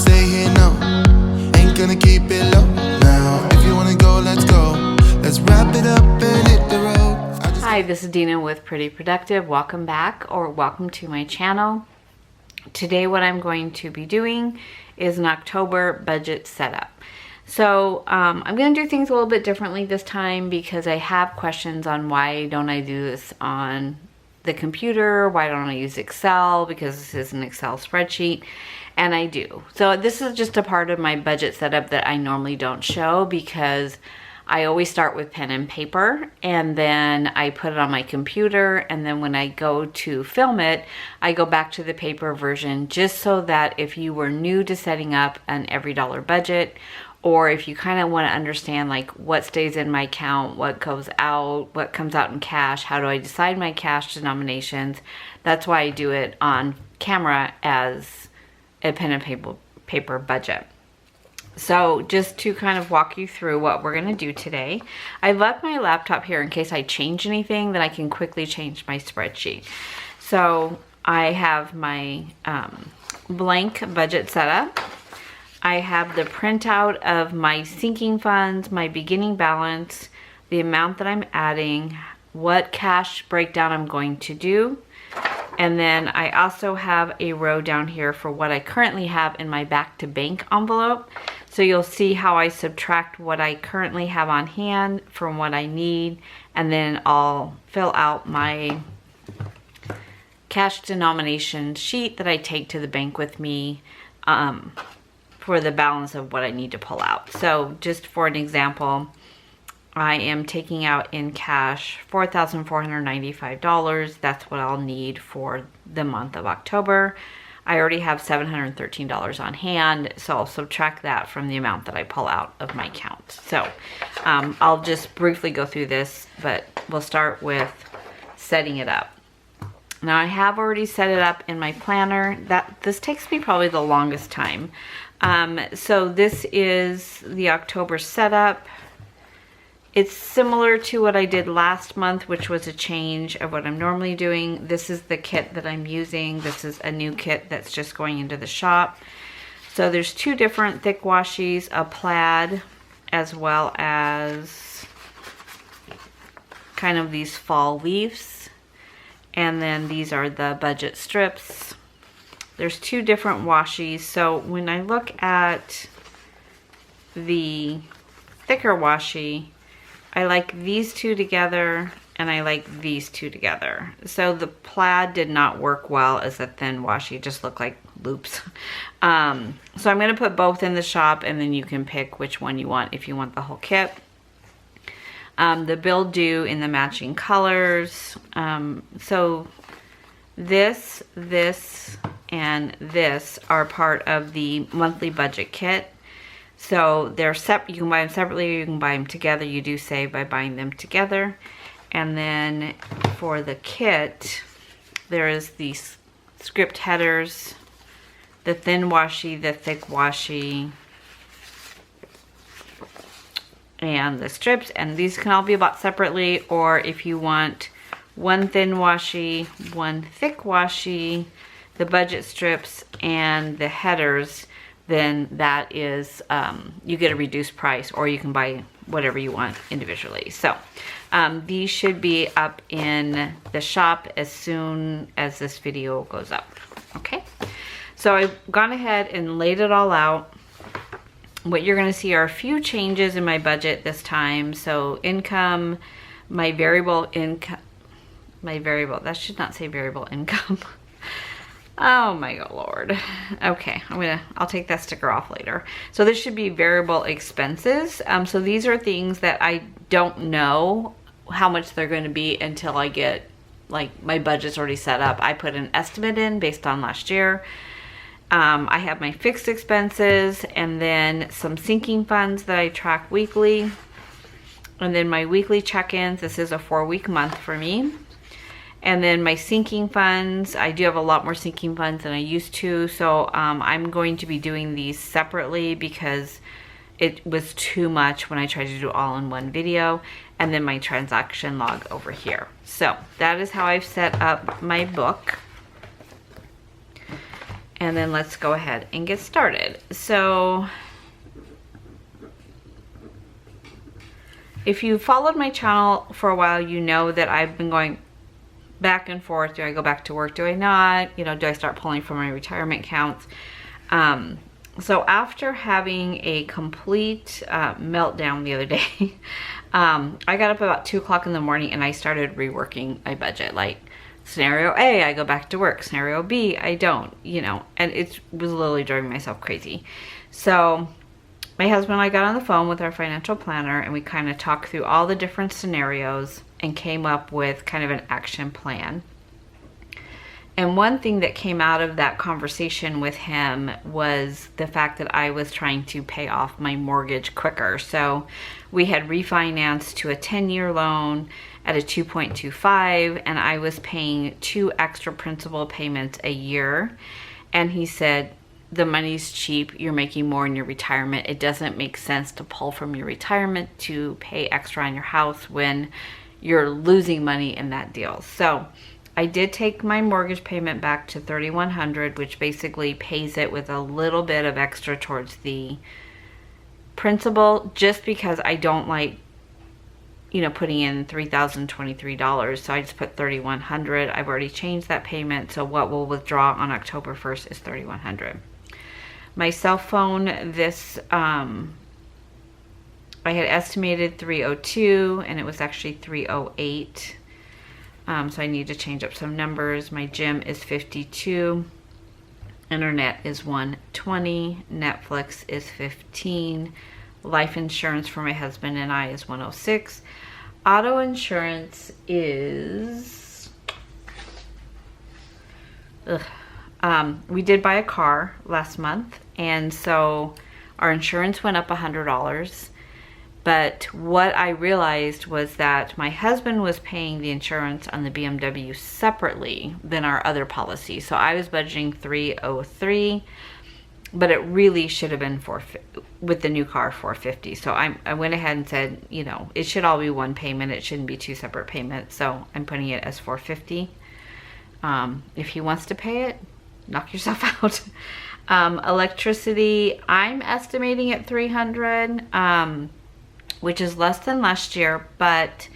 stay here, no. Ain't gonna keep it low now. If you wanna go, let's go. Let's wrap it up and hit the road. Hi, this is Dina with Pretty Productive. Welcome back, or welcome to my channel. Today what I'm going to be doing is an October budget setup. So I'm going to do things a little bit differently this time because I have questions on why don't I do this on the computer, why don't I use Excel, because this is an Excel spreadsheet, and I do. So this is just a part of my budget setup that I normally don't show because I always start with pen and paper, and then I put it on my computer, and then when I go to film it, I go back to the paper version just so that if you were new to setting up an every dollar budget, or if you kind of want to understand like what stays in my account, what goes out, what comes out in cash, how do I decide my cash denominations, that's why I do it on camera as a pen and paper budget. So just to kind of walk you through what we're going to do today, I left my laptop here in case I change anything, that I can quickly change my spreadsheet. So I have my blank budget setup. I have the printout of my sinking funds, my beginning balance, the amount that I'm adding, what cash breakdown I'm going to do. And then I also have a row down here for what I currently have in my back to bank envelope. So you'll see how I subtract what I currently have on hand from what I need, and then I'll fill out my cash denomination sheet that I take to the bank with me for the balance of what I need to pull out. So just for an example, I am taking out in cash $4,495. That's what I'll need for the month of October. I already have $713 on hand, so I'll subtract that from the amount that I pull out of my account. So I'll just briefly go through this, but we'll start with setting it up. Now I have already set it up in my planner. This takes me probably the longest time. So this is the October setup. It's similar to what I did last month, which was a change of what I'm normally doing. This is the kit that I'm using. This is a new kit that's just going into the shop. So there's two different thick washies, a plaid, as well as kind of these fall leaves. And then these are the budget strips. There's two different washies. So when I look at the thicker washi, I like these two together, and I like these two together. So the plaid did not work well as a thin washi. It just looked like loops. So I'm going to put both in the shop, and then you can pick which one you want if you want the whole kit. The bill due in the matching colors. So this, and this are part of the monthly budget kit. So they're separate. You can buy them separately, or you can buy them together. You do save by buying them together. And then for the kit, there is these script headers, the thin washi, the thick washi, and the strips. And these can all be bought separately, or if you want one thin washi, one thick washi, the budget strips, and the headers, then that is, you get a reduced price, or you can buy whatever you want individually. So these should be up in the shop as soon as this video goes up. Okay, so I've gone ahead and laid it all out. What you're gonna see are a few changes in my budget this time. So income, my variable income, that should not say variable income. Oh my God, Lord. Okay, I'll take that sticker off later. So this should be variable expenses. So these are things that I don't know how much they're going to be until I get, like, my budget's already set up. I put an estimate in based on last year. I have my fixed expenses, and then some sinking funds that I track weekly. And then my weekly check-ins. This is a 4-week month for me. And then my sinking funds, I do have a lot more sinking funds than I used to, so I'm going to be doing these separately because it was too much when I tried to do all in one video. And then my transaction log over here. So that is how I've set up my book. and then let's go ahead and get started. So if you followed my channel for a while, you know that I've been going back and forth. Do I go back to work? Do I not? You know, do I start pulling from my retirement accounts? So after having a complete meltdown the other day, I got up about 2 o'clock in the morning and I started reworking my budget. Like scenario A, I go back to work. Scenario B, I don't, you know, and it was literally driving myself crazy. So my husband and I got on the phone with our financial planner and we kind of talked through all the different scenarios and came up with kind of an action plan. And one thing that came out of that conversation with him was the fact that I was trying to pay off my mortgage quicker. So we had refinanced to a 10-year loan at a 2.25, and I was paying 2 extra principal payments a year. And he said, the money's cheap, you're making more in your retirement. It doesn't make sense to pull from your retirement to pay extra on your house when you're losing money in that deal. So I did take my mortgage payment back to $3,100, which basically pays it with a little bit of extra towards the principal, just because I don't like, you know, putting in $3,023. So I just put $3,100. I've already changed that payment. So what we'll withdraw on October 1st is $3,100. My cell phone, this, I had estimated 302 and it was actually 308. So I need to change up some numbers. My gym is 52. Internet is 120. Netflix is 15. Life insurance for my husband and I is 106. Auto insurance is... we did buy a car last month, and so our insurance went up $100. But what I realized was that my husband was paying the insurance on the BMW separately than our other policy. So I was budgeting $303, but it really should have been with the new car $450. So I went ahead and said, you know, it should all be one payment. It shouldn't be 2 separate payments. So I'm putting it as $450. If he wants to pay it, knock yourself out. Electricity, I'm estimating at $300. Which is less than last year, but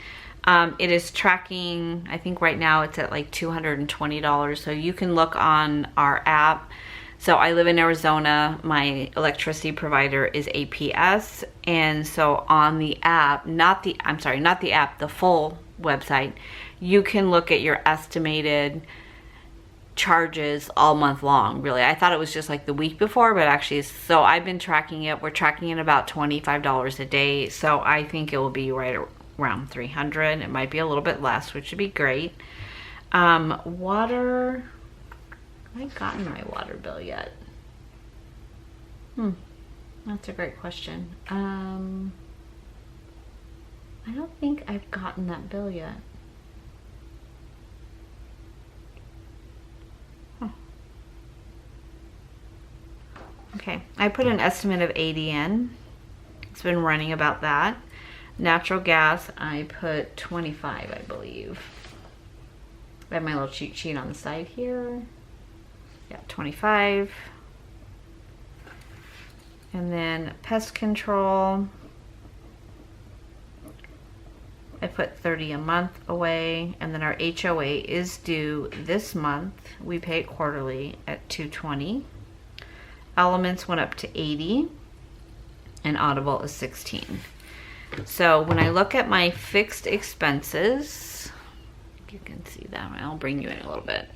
it is tracking, I think right now it's at like $220. So you can look on our app. So I live in Arizona. My electricity provider is APS. And so on the app, the full website, you can look at your estimated charges all month long. Really, I thought it was just like the week before, but actually, so I've been tracking it. We're tracking it about $25 a day, so I think it will be right around $300. It might be a little bit less, which would be great. Water, have I gotten my water bill yet? That's a great question. I don't think I've gotten that bill yet. Okay, I put an estimate of 80 in. It's been running about that. Natural gas, I put 25, I believe. I have my little cheat sheet on the side here. Yeah, 25. And then pest control, I put 30 a month away. And then our HOA is due this month. We pay it quarterly at $220. Elements went up to 80, and Audible is 16. So when I look at my fixed expenses, you can see that. I'll bring you in a little bit.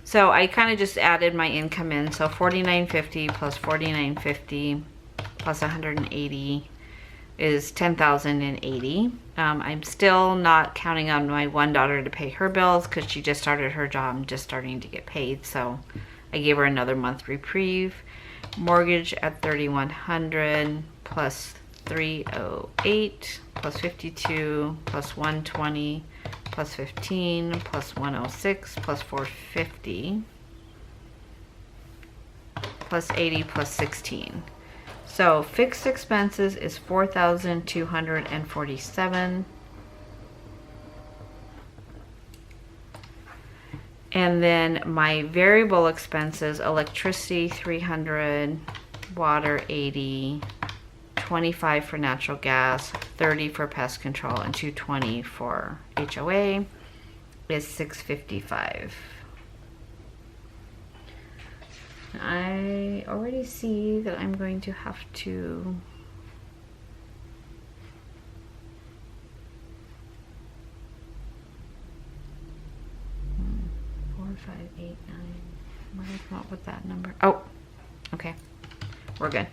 So I kind of just added my income in. So $49.50 plus $49.50 plus 180 is $10,080. I'm still not counting on my one daughter to pay her bills because she just started her job and just starting to get paid. So I gave her another month reprieve. Mortgage at $3,100 plus 308 plus 52 plus 120 plus 15 plus 106 plus 450 plus 80 plus 16. So fixed expenses is $4,247. And then my variable expenses, electricity 300, water 80, 25 for natural gas, 30 for pest control, and 220 for HOA is 655. I already see that I'm going to have to four, five, eight, nine. What did I come up with that number? Oh, okay, we're good.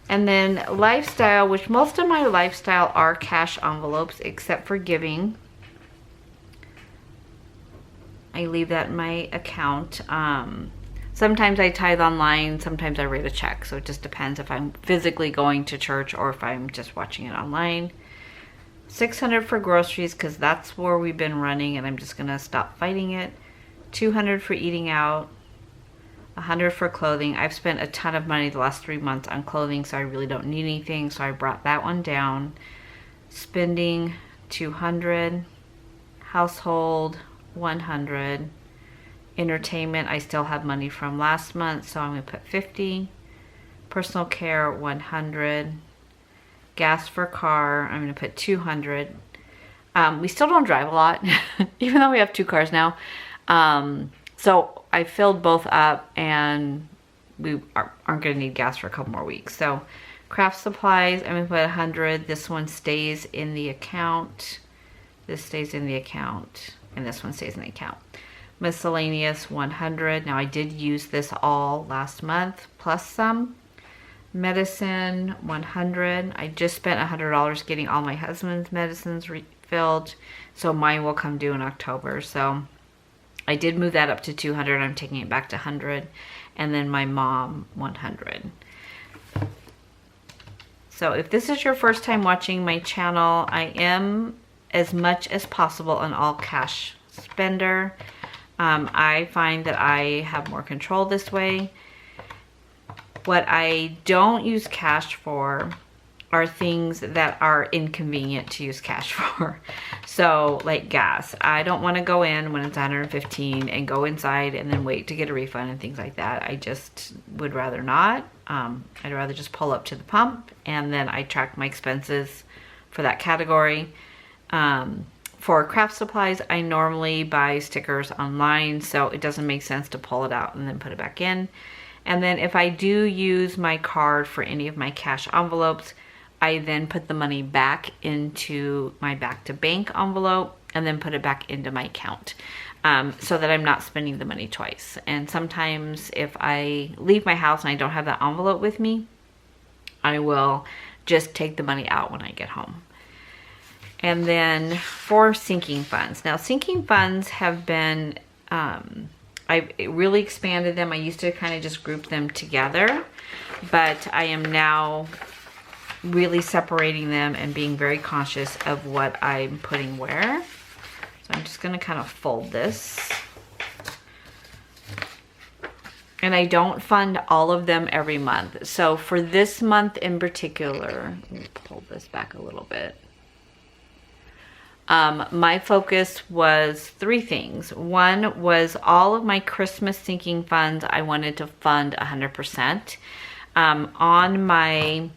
And then lifestyle, which most of my lifestyle are cash envelopes except for giving. I leave that in my account. Sometimes I tithe online, sometimes I write a check. So it just depends if I'm physically going to church or if I'm just watching it online. 600 for groceries because that's where we've been running and I'm just gonna stop fighting it. 200 for eating out. 100 for clothing. I've spent a ton of money the last 3 months on clothing, so I really don't need anything. So I brought that one down. Spending 200. Household 100. Entertainment, I still have money from last month, so I'm going to put 50. Personal care, 100. Gas for car, I'm going to put 200. We still don't drive a lot, even though we have 2 cars now. So I filled both up, and we aren't going to need gas for a couple more weeks. So craft supplies, I'm going to put 100. This one stays in the account. This stays in the account, and this one stays in the account. Miscellaneous 100. Now I did use this all last month plus some. Medicine 100. I just spent $100 getting all my husband's medicines refilled, so mine will come due in October. So I did move that up to 200. I'm taking it back to 100, and then my mom 100. So if this is your first time watching my channel, I am as much as possible an all cash spender. I find that I have more control this way. What I don't use cash for are things that are inconvenient to use cash for. So like gas, I don't want to go in when it's 115 and go inside and then wait to get a refund and things like that. I just would rather not. I'd rather just pull up to the pump and then I track my expenses for that category. For craft supplies, I normally buy stickers online, so it doesn't make sense to pull it out and then put it back in. And then if I do use my card for any of my cash envelopes, I then put the money back into my back to bank envelope and then put it back into my account, so that I'm not spending the money twice. And sometimes if I leave my house and I don't have that envelope with me, I will just take the money out when I get home. And then for sinking funds. Now sinking funds have been, I've really expanded them. I used to kind of just group them together, but I am now really separating them and being very conscious of what I'm putting where. So I'm just gonna kind of fold this. And I don't fund all of them every month. So for this month in particular, let me pull this back a little bit. My focus was 3 things. One was all of my Christmas sinking funds I wanted to fund 100%. On my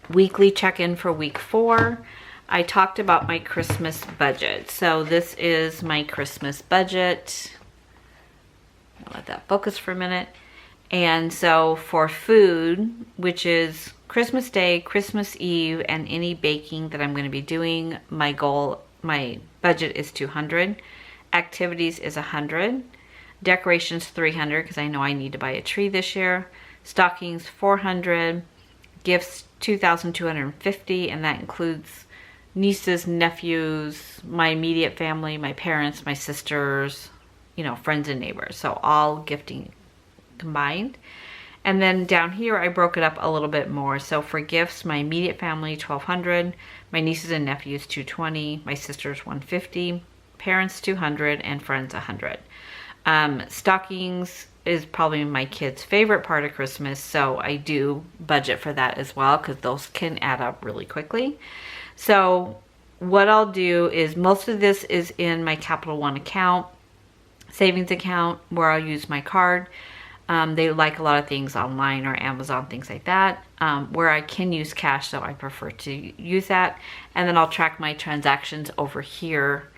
weekly check-in for week 4, I talked about my Christmas budget. So this is my Christmas budget. I'll let that focus for a minute. And so for food, which is Christmas Day, Christmas Eve, and any baking that I'm going to be doing, my budget is 200. Activities is 100. Decorations 300 because I know I need to buy a tree this year. Stockings 400. Gifts 2,250, and that includes nieces, nephews, my immediate family, my parents, my sisters, you know, friends and neighbors. So all gifting combined. And then down here, I broke it up a little bit more. So for gifts, my immediate family, 1,200. My nieces and nephews, 220. My sisters, 150. Parents, 200. And friends, 100. Stockings is probably my kids' favorite part of Christmas. So I do budget for that as well because those can add up really quickly. So what I'll do is most of this is in my Capital One account. savings account where I'll use my card. They like a lot of things online or Amazon, things like that. Where I can use cash, so I prefer to use that. And then I'll track my transactions over here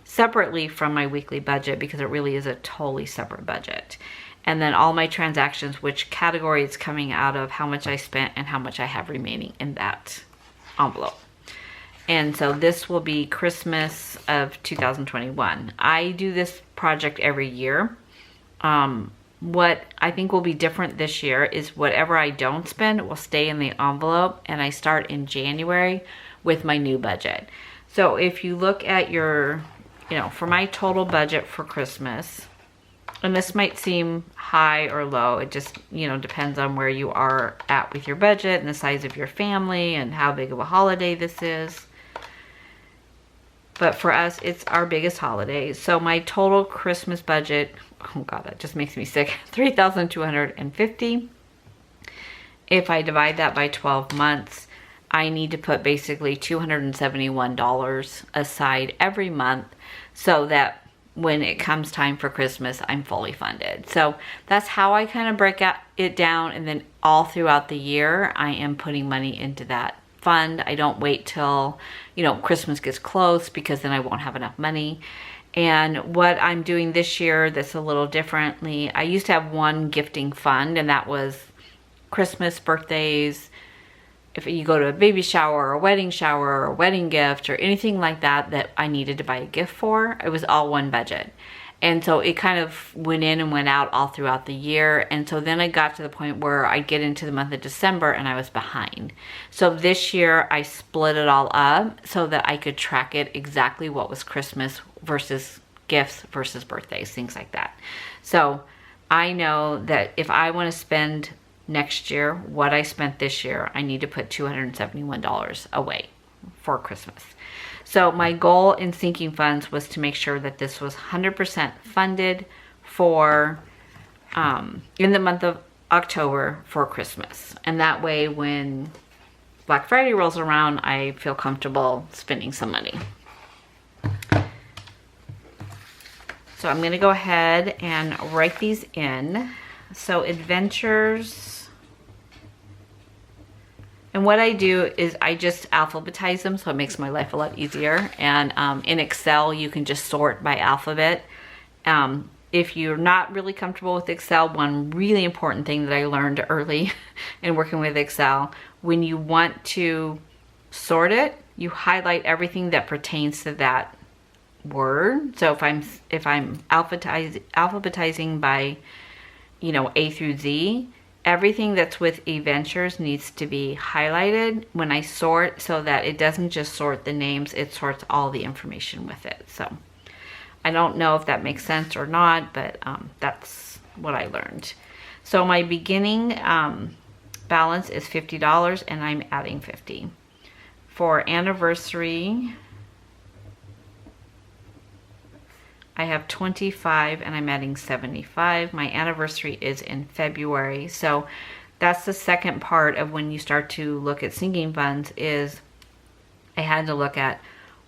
separately from my weekly budget, because it really is a totally separate budget. And then all my transactions, which category it's coming out of, how much I spent, and how much I have remaining in that envelope. And so this will be Christmas of 2021. I do this project every year. What I think will be different this year is whatever I don't spend will stay in the envelope, and I start in January with my new budget. So if you look at your, for my total budget for Christmas, and this might seem high or low, it just, depends on where you are at with your budget and the size of your family and how big of a holiday this is. But for us, it's our biggest holiday. So my total Christmas budget, oh God, that just makes me sick, $3,250. If I divide that by 12 months, I need to put basically $271 aside every month, so that when it comes time for Christmas, I'm fully funded. So that's how I kind of break it down. And then all throughout the year, I am putting money into that fund. I don't wait till, Christmas gets close, because then I won't have enough money. And what I'm doing this year that's a little differently, I used to have one gifting fund, and that was Christmas, birthdays, if you go to a baby shower or a wedding shower or a wedding gift or anything like that that I needed to buy a gift for, it was all one budget. And so it kind of went in and went out all throughout the year. And so then I got to the point where I get into the month of December and I was behind. So this year I split it all up so that I could track it exactly what was Christmas versus gifts versus birthdays, things like that. So I know that if I want to spend next year what I spent this year, I need to put $271 away for Christmas. So my goal in sinking funds was to make sure that this was 100% funded for in the month of October for Christmas. And that way when Black Friday rolls around, I feel comfortable spending some money. So I'm going to go ahead and write these in. So adventures. And what I do is I just alphabetize them, so it makes my life a lot easier. And in Excel, you can just sort by alphabet. If you're not really comfortable with Excel, one really important thing that I learned early in working with Excel, when you want to sort it, you highlight everything that pertains to that word. So if I'm alphabetizing by, A through Z, everything that's with adventures needs to be highlighted when I sort, so that it doesn't just sort the names, it sorts all the information with it. So I don't know if that makes sense or not, but that's what I learned. So my beginning balance is $50 and I'm adding 50. For anniversary, I have 25 and I'm adding 75. My anniversary is in February. So that's the second part of when you start to look at sinking funds, is I had to look at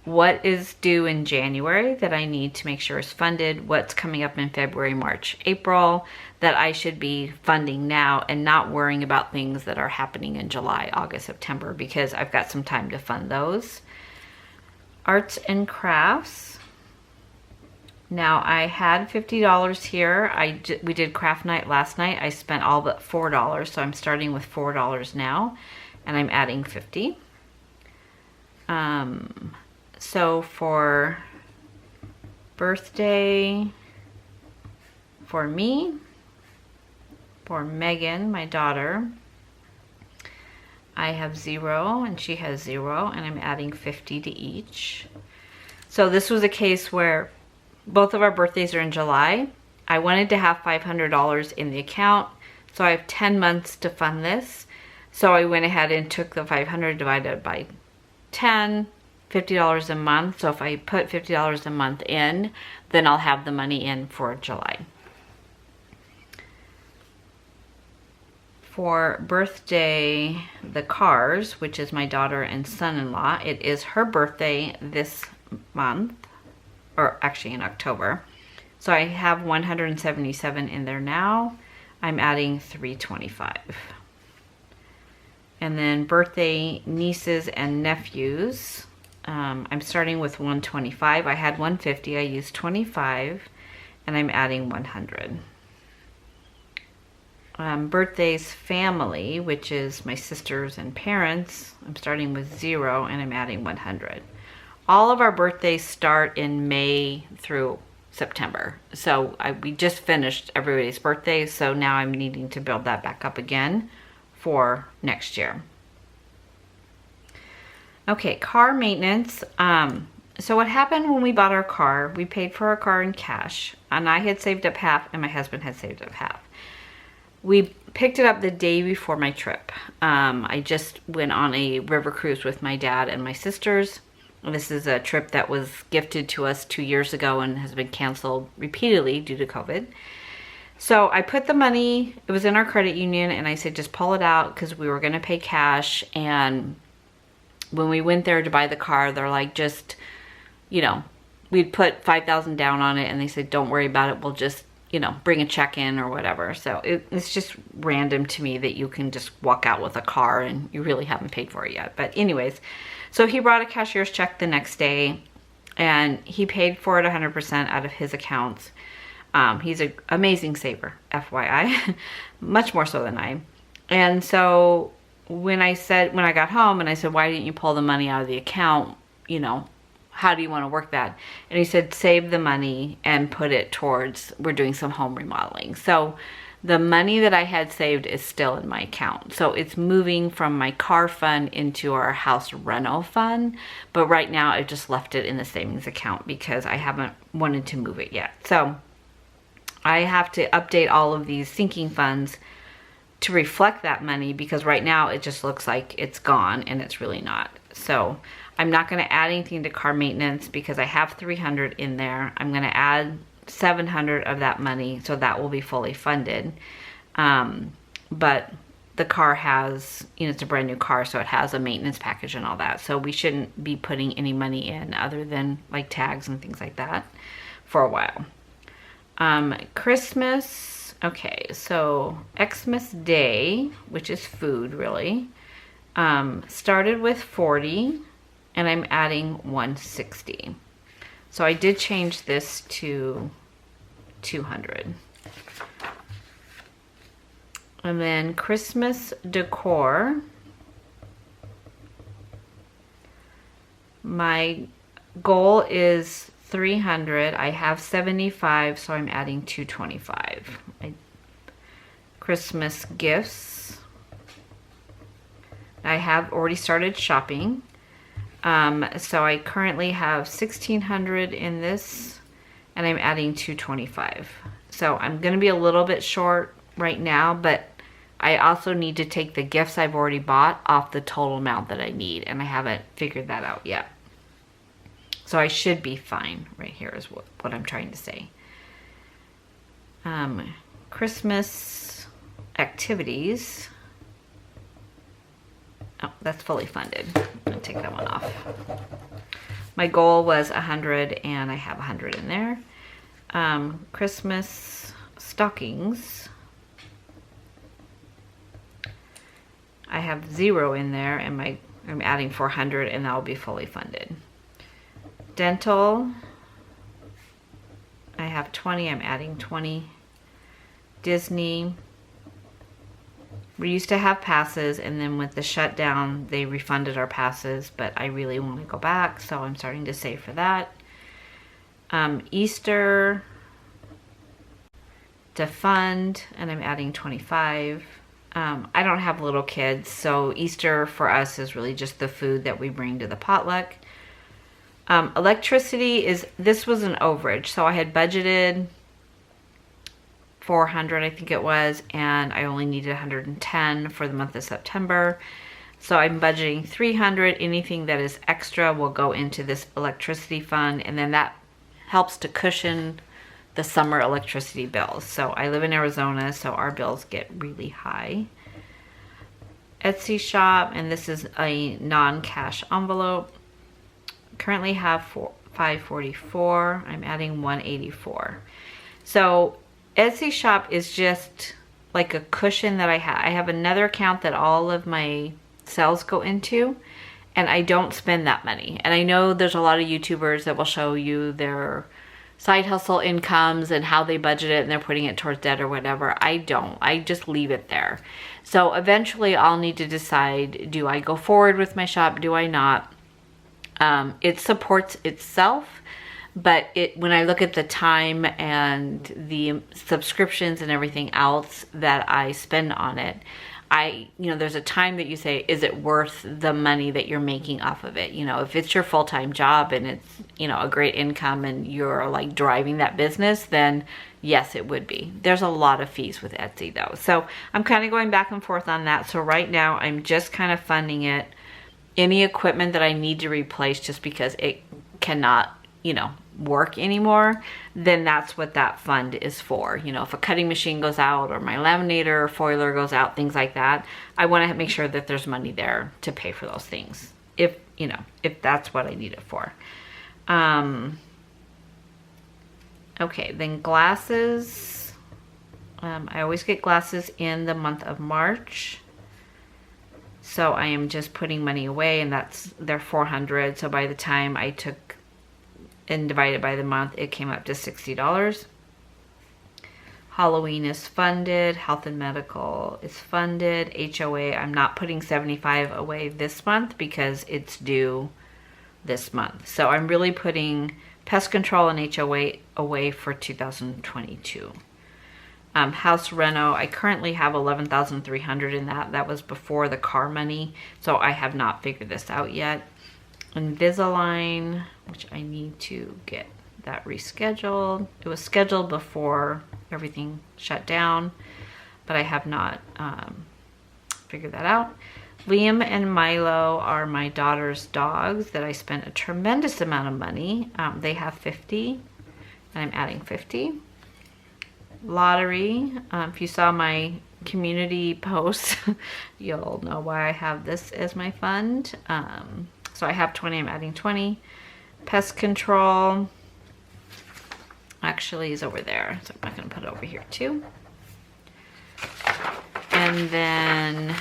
what is due in January that I need to make sure is funded, what's coming up in February, March, April that I should be funding now, and not worrying about things that are happening in July, August, September, because I've got some time to fund those. Arts and crafts. Now I had $50 here. We did craft night last night. I spent all but $4, so I'm starting with $4 now, and I'm adding 50. So for birthday, for me, for Megan, my daughter, I have 0 and she has 0, and I'm adding 50 to each. So this was a case where both of our birthdays are in July. I wanted to have $500 in the account, so I have 10 months to fund this. So I went ahead and took the 500 divided by 10, $50 a month. So if I put $50 a month in, then I'll have the money in for July. For birthday, the Cars, which is my daughter and son-in-law, it is her birthday this month, or actually in October. So I have 177 in there now. I'm adding 325. And then birthday nieces and nephews. I'm starting with 125. I had 150. I used 25, and I'm adding 100. Birthdays family, which is my sisters and parents. I'm starting with 0, and I'm adding 100. All of our birthdays start in May through September. So we just finished everybody's birthdays, so now I'm needing to build that back up again for next year. Okay, car maintenance. So what happened when we bought our car, we paid for our car in cash, and I had saved up half and my husband had saved up half. We picked it up the day before my trip. I just went on a river cruise with my dad and my sisters. This is a trip that was gifted to us 2 years ago and has been canceled repeatedly due to COVID. So I put the money, it was in our credit union, and I said just pull it out because we were going to pay cash. And when we went there to buy the car, they're like, just, you know, we'd put $5,000 down on it, and they said don't worry about it, we'll just, you know, bring a check in or whatever. So it's just random to me that you can just walk out with a car and you really haven't paid for it yet. But anyways, so he brought a cashier's check the next day, and he paid for it 100% out of his accounts. He's an amazing saver, FYI, much more so than I. And so when I got home and I said, why didn't you pull the money out of the account? You know, how do you want to work that? And he said, save the money and put it towards, we're doing some home remodeling. So the money that I had saved is still in my account. So it's moving from my car fund into our house reno fund. But right now I just left it in the savings account because I haven't wanted to move it yet. So I have to update all of these sinking funds to reflect that money, because right now it just looks like it's gone and it's really not. So I'm not going to add anything to car maintenance because I have 300 in there. I'm going to add 700 of that money, so that will be fully funded. But the car has, you know, it's a brand new car, so it has a maintenance package and all that. So we shouldn't be putting any money in other than like tags and things like that for a while. Christmas, okay, so Xmas Day, which is food really, started with 40 and I'm adding 160. So I did change this to 200. And then Christmas decor. My goal is 300. I have 75, so I'm adding 225. Christmas gifts. I have already started shopping. So I currently have 1,600 in this, and I'm adding 225. So I'm going to be a little bit short right now, but I also need to take the gifts I've already bought off the total amount that I need, and I haven't figured that out yet. So I should be fine right here is what I'm trying to say. Christmas activities. Oh, that's fully funded. I'm gonna take that one off. My goal was 100 and I have 100 in there. Christmas stockings. I have 0 in there, and I'm adding 400, and that will be fully funded. Dental, I have 20, I'm adding 20. Disney, we used to have passes, and then with the shutdown, they refunded our passes, but I really want to go back, so I'm starting to save for that. Easter, to fund, and I'm adding 25. I don't have little kids, so Easter for us is really just the food that we bring to the potluck. Electricity this was an overage, so I had budgeted 400, I think it was, and I only needed 110 for the month of September. So I'm budgeting 300. Anything that is extra will go into this electricity fund, and then that helps to cushion the summer electricity bills. So I live in Arizona, so our bills get really high. Etsy shop, and this is a non-cash envelope. Currently have 544. I'm adding 184. So Etsy shop is just like a cushion that I have. I have another account that all of my sales go into, and I don't spend that money. And I know there's a lot of YouTubers that will show you their side hustle incomes and how they budget it and they're putting it towards debt or whatever. I don't. I just leave it there. So eventually I'll need to decide, do I go forward with my shop? Do I not? It supports itself, but when I look at the time and the subscriptions and everything else that I spend on it, there's a time that you say, is it worth the money that you're making off of it? If it's your full-time job and it's, a great income and you're like driving that business, then yes, it would be. There's a lot of fees with Etsy though. So I'm kind of going back and forth on that. So right now I'm just kind of funding it. Any equipment that I need to replace just because it cannot, work anymore, then that's what that fund is for. If a cutting machine goes out or my laminator or foiler goes out, things like that, I want to make sure that there's money there to pay for those things, if that's what I need it for. Okay, then glasses. I always get glasses in the month of March. So I am just putting money away, and they're $400. So by the time I took and divided by the month, it came up to $60. Halloween is funded. Health and medical is funded. HOA, I'm not putting $75 away this month because it's due this month. So I'm really putting pest control and HOA away for 2022. House reno, I currently have $11,300 in that. That was before the car money, so I have not figured this out yet. Invisalign, which I need to get that rescheduled. It was scheduled before everything shut down, but I have not figured that out. Liam and Milo are my daughter's dogs that I spent a tremendous amount of money. They have 50, and I'm adding 50. Lottery, if you saw my community post, you'll know why I have this as my fund. So I have 20, I'm adding 20. Pest control actually is over there, so I'm not going to put it over here too. And then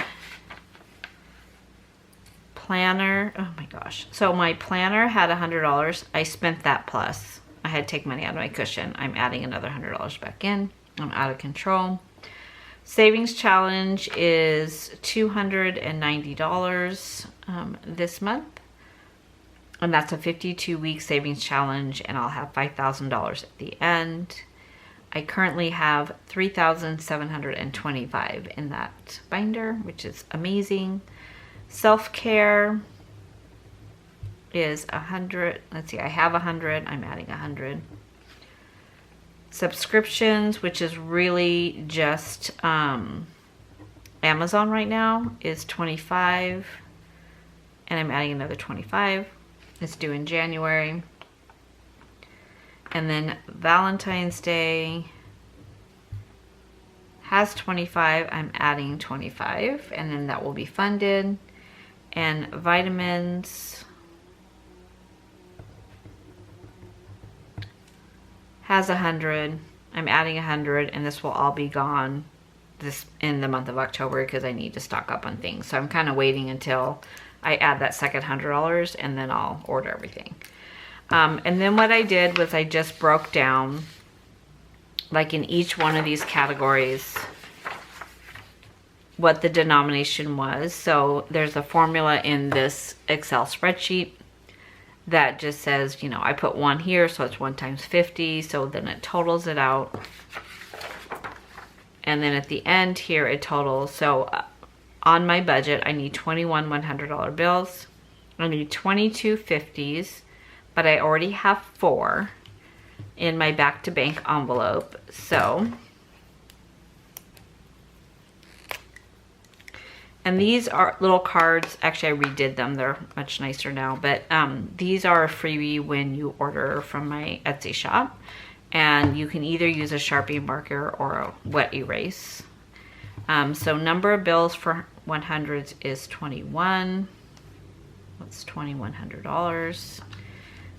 planner, oh my gosh. So my planner had $100. I spent that plus. I had to take money out of my cushion. I'm adding another $100 back in. I'm out of control. Savings challenge is $290 this month. And that's a 52-week savings challenge, and I'll have $5,000 at the end. I currently have $3,725 in that binder, which is amazing. Self-care is 100. Let's see, I have 100. I'm adding 100. Subscriptions, which is really just Amazon right now, is 25, and I'm adding another 25. It's due in January. And then Valentine's Day has 25. I'm adding 25, and then that will be funded. And vitamins has 100. I'm adding 100, and this will all be gone in the month of October because I need to stock up on things. So I'm kind of waiting until I add that second $100, and then I'll order everything. And then what I did was I just broke down, like in each one of these categories, what the denomination was. So there's a formula in this Excel spreadsheet that just says, I put 1 here, so it's 1 times 50, so then it totals it out. And then at the end here, it totals. So on my budget, I need 21 $100 bills. I need 22 50s, but I already have 4 in my back to bank envelope. So, and these are little cards. Actually, I redid them. They're much nicer now, but these are a freebie when you order from my Etsy shop. And you can either use a Sharpie marker or a wet erase. So number of bills for 100s is 21. That's $2,100.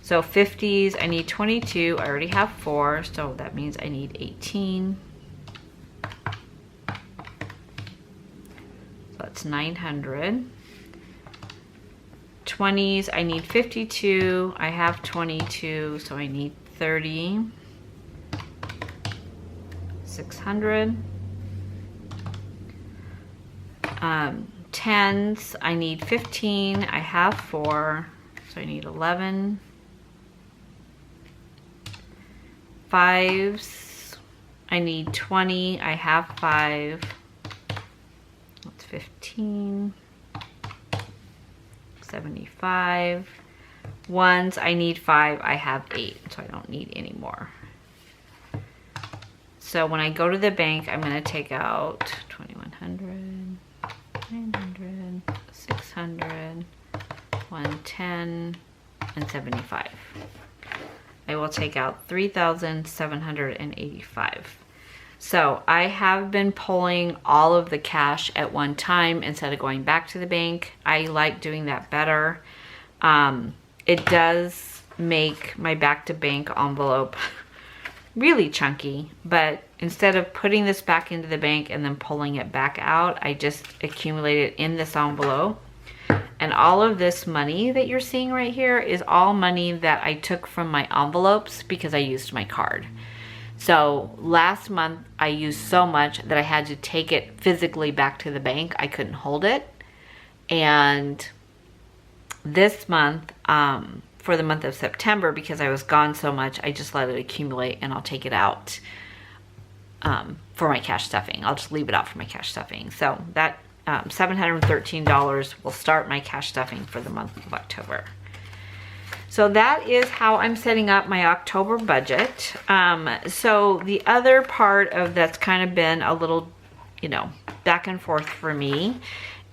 So 50s, I need 22. I already have 4, so that means I need 18. So that's 900. 20s, I need 52. I have 22, so I need 30. 600. 10s, I need 15. I have 4, so I need 11. 5s, I need 20. I have 5. That's 15. 75. 1s, I need 5. I have 8, so I don't need any more. So when I go to the bank, I'm going to take out 2,100, 900, 600, 110, and 75. I will take out 3,785. So I have been pulling all of the cash at one time instead of going back to the bank. I like doing that better. It does make my back to bank envelope really chunky, but instead of putting this back into the bank and then pulling it back out, I just accumulate it in this envelope. And all of this money that you're seeing right here is all money that I took from my envelopes because I used my card. So last month I used so much that I had to take it physically back to the bank. I couldn't hold it. And this month, for the month of September, because I was gone so much, I just let it accumulate and I'll take it out for my cash stuffing. I'll just leave it out for my cash stuffing. So that $713 will start my cash stuffing for the month of October. So that is how I'm setting up my October budget. So the other part of that's kind of been a little, back and forth for me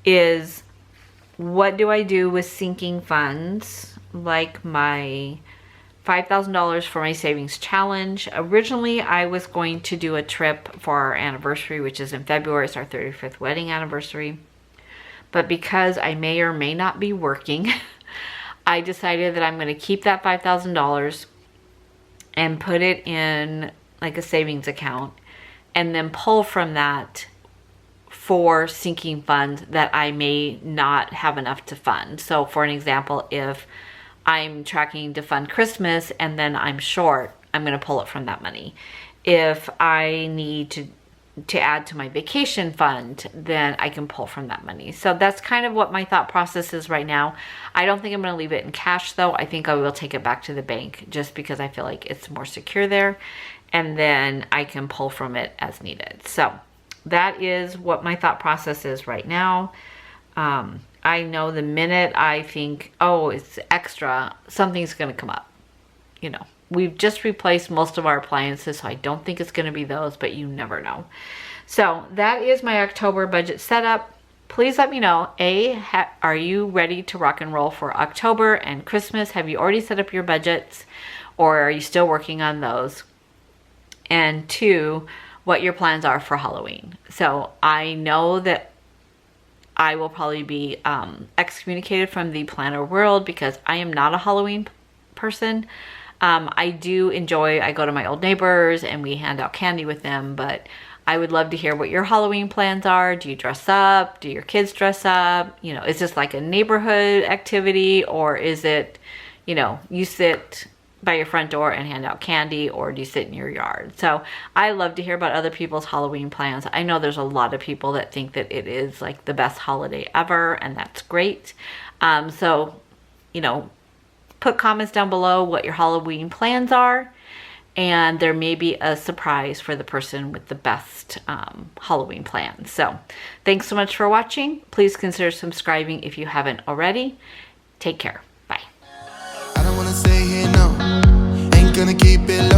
is, what do I do with sinking funds, like my $5,000 for my savings challenge? Originally, I was going to do a trip for our anniversary, which is in February. It's our 35th wedding anniversary. But because I may or may not be working, I decided that I'm going to keep that $5,000 and put it in like a savings account and then pull from that for sinking funds that I may not have enough to fund. So for an example, if I'm tracking to fund Christmas and then I'm short, I'm going to pull it from that money. If I need to add to my vacation fund, then I can pull from that money. So that's kind of what my thought process is right now. I don't think I'm going to leave it in cash though. I think I will take it back to the bank just because I feel like it's more secure there, and then I can pull from it as needed. So that is what my thought process is right now. I know the minute I think, oh, it's extra, something's going to come up. We've just replaced most of our appliances, so I don't think it's going to be those, but you never know. So that is my October budget setup. Please let me know, are you ready to rock and roll for October and Christmas? Have you already set up your budgets, or are you still working on those? And 2, what your plans are for Halloween. So I know that I will probably be excommunicated from the planner world because I am not a Halloween person. I do enjoy, I go to my old neighbors and we hand out candy with them, but I would love to hear what your Halloween plans are. Do you dress up? Do your kids dress up? Is this like a neighborhood activity, or is it, you sit by your front door and hand out candy, or do you sit in your yard? So I love to hear about other people's Halloween plans. I know there's a lot of people that think that it is like the best holiday ever, and that's great. So, put comments down below what your Halloween plans are, and there may be a surprise for the person with the best Halloween plans. So thanks so much for watching. Please consider subscribing if you haven't already. Take care. Bye. I don't wanna stay here, no. Ain't gonna keep it